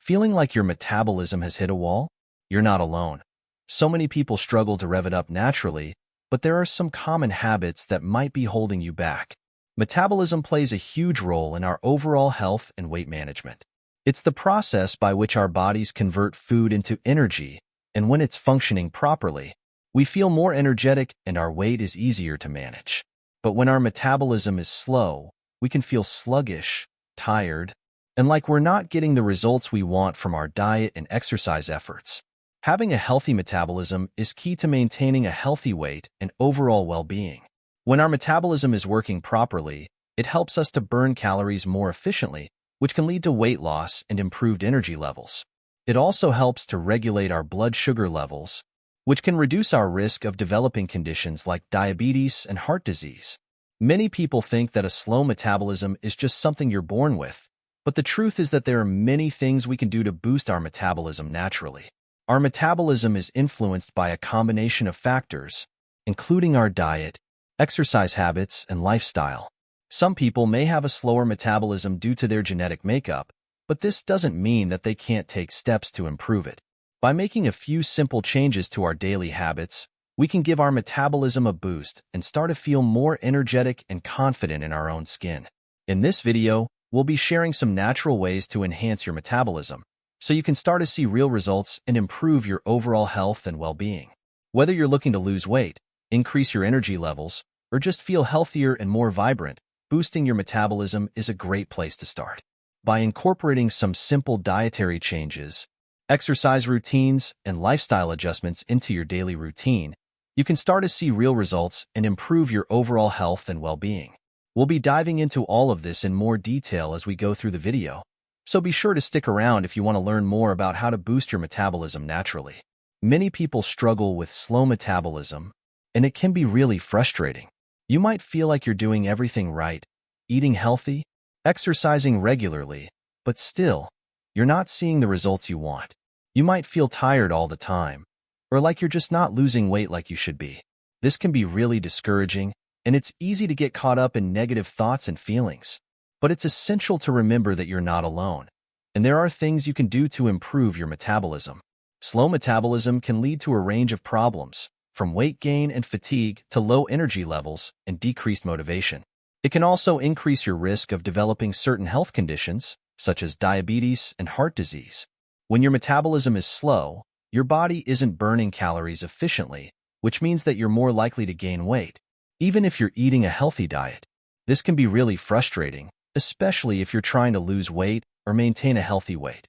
Feeling like your metabolism has hit a wall? You're not alone. So many people struggle to rev it up naturally, but there are some common habits that might be holding you back. Metabolism plays a huge role in our overall health and weight management. It's the process by which our bodies convert food into energy, and when it's functioning properly, we feel more energetic and our weight is easier to manage. But when our metabolism is slow, we can feel sluggish, tired, and like we're not getting the results we want from our diet and exercise efforts. Having a healthy metabolism is key to maintaining a healthy weight and overall well-being. When our metabolism is working properly, it helps us to burn calories more efficiently, which can lead to weight loss and improved energy levels. It also helps to regulate our blood sugar levels, which can reduce our risk of developing conditions like diabetes and heart disease. Many people think that a slow metabolism is just something you're born with, but the truth is that there are many things we can do to boost our metabolism naturally. Our metabolism is influenced by a combination of factors, including our diet, exercise habits, and lifestyle. Some people may have a slower metabolism due to their genetic makeup, but this doesn't mean that they can't take steps to improve it. By making a few simple changes to our daily habits, we can give our metabolism a boost and start to feel more energetic and confident in our own skin. In this video, we'll be sharing some natural ways to enhance your metabolism, so you can start to see real results and improve your overall health and well-being. Whether you're looking to lose weight, increase your energy levels, or just feel healthier and more vibrant, boosting your metabolism is a great place to start. By incorporating some simple dietary changes, exercise routines, and lifestyle adjustments into your daily routine, you can start to see real results and improve your overall health and well-being. We'll be diving into all of this in more detail as we go through the video, so be sure to stick around if you want to learn more about how to boost your metabolism naturally. Many people struggle with slow metabolism, and it can be really frustrating. You might feel like you're doing everything right, eating healthy, exercising regularly, but still, you're not seeing the results you want. You might feel tired all the time, or like you're just not losing weight like you should be. This can be really discouraging, and it's easy to get caught up in negative thoughts and feelings. But it's essential to remember that you're not alone, and there are things you can do to improve your metabolism. Slow metabolism can lead to a range of problems, from weight gain and fatigue to low energy levels and decreased motivation. It can also increase your risk of developing certain health conditions, such as diabetes and heart disease. When your metabolism is slow, your body isn't burning calories efficiently, which means that you're more likely to gain weight, even if you're eating a healthy diet. This can be really frustrating, especially if you're trying to lose weight or maintain a healthy weight.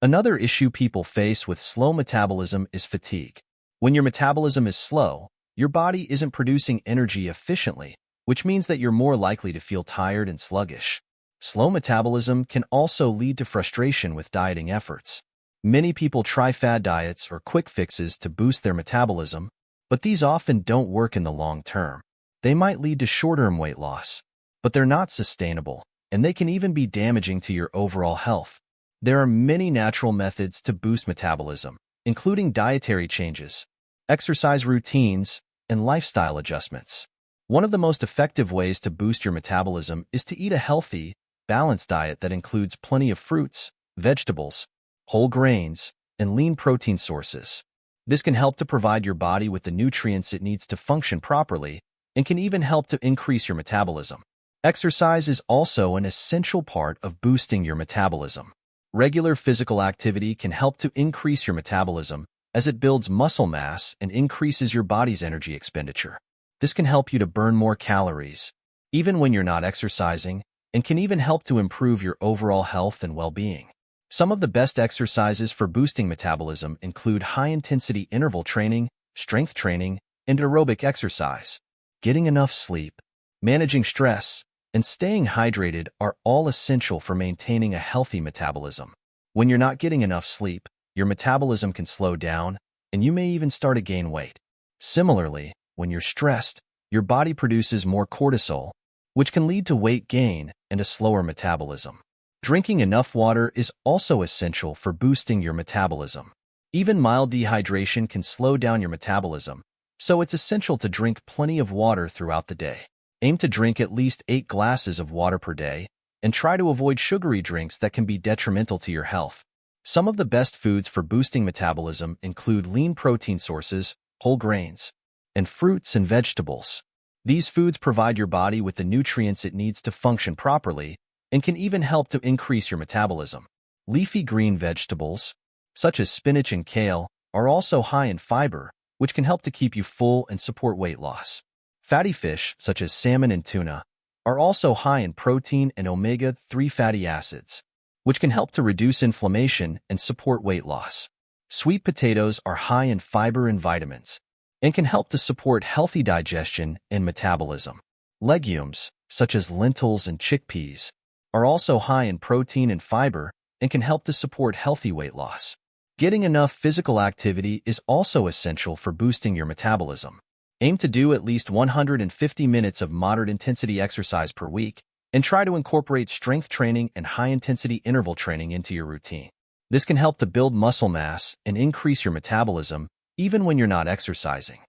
Another issue people face with slow metabolism is fatigue. When your metabolism is slow, your body isn't producing energy efficiently, which means that you're more likely to feel tired and sluggish. Slow metabolism can also lead to frustration with dieting efforts. Many people try fad diets or quick fixes to boost their metabolism, but these often don't work in the long term. They might lead to short-term weight loss, but they're not sustainable, and they can even be damaging to your overall health. There are many natural methods to boost metabolism, including dietary changes, exercise routines, and lifestyle adjustments. One of the most effective ways to boost your metabolism is to eat a healthy, balanced diet that includes plenty of fruits, vegetables, whole grains, and lean protein sources. This can help to provide your body with the nutrients it needs to function properly and can even help to increase your metabolism. Exercise is also an essential part of boosting your metabolism. Regular physical activity can help to increase your metabolism as it builds muscle mass and increases your body's energy expenditure. This can help you to burn more calories, even when you're not exercising, and can even help to improve your overall health and well-being. Some of the best exercises for boosting metabolism include high-intensity interval training, strength training, and aerobic exercise. Getting enough sleep, managing stress, and staying hydrated are all essential for maintaining a healthy metabolism. When you're not getting enough sleep, your metabolism can slow down, and you may even start to gain weight. Similarly, when you're stressed, your body produces more cortisol, which can lead to weight gain and a slower metabolism. Drinking enough water is also essential for boosting your metabolism. Even mild dehydration can slow down your metabolism, so it's essential to drink plenty of water throughout the day. Aim to drink at least 8 glasses of water per day, and try to avoid sugary drinks that can be detrimental to your health. Some of the best foods for boosting metabolism include lean protein sources, whole grains, and fruits and vegetables. These foods provide your body with the nutrients it needs to function properly and can even help to increase your metabolism. Leafy green vegetables, such as spinach and kale, are also high in fiber, which can help to keep you full and support weight loss. Fatty fish, such as salmon and tuna, are also high in protein and omega-3 fatty acids, which can help to reduce inflammation and support weight loss. Sweet potatoes are high in fiber and vitamins, and can help to support healthy digestion and metabolism. Legumes, such as lentils and chickpeas, are also high in protein and fiber and can help to support healthy weight loss. Getting enough physical activity is also essential for boosting your metabolism. Aim to do at least 150 minutes of moderate-intensity exercise per week, and try to incorporate strength training and high-intensity interval training into your routine. This can help to build muscle mass and increase your metabolism even when you're not exercising.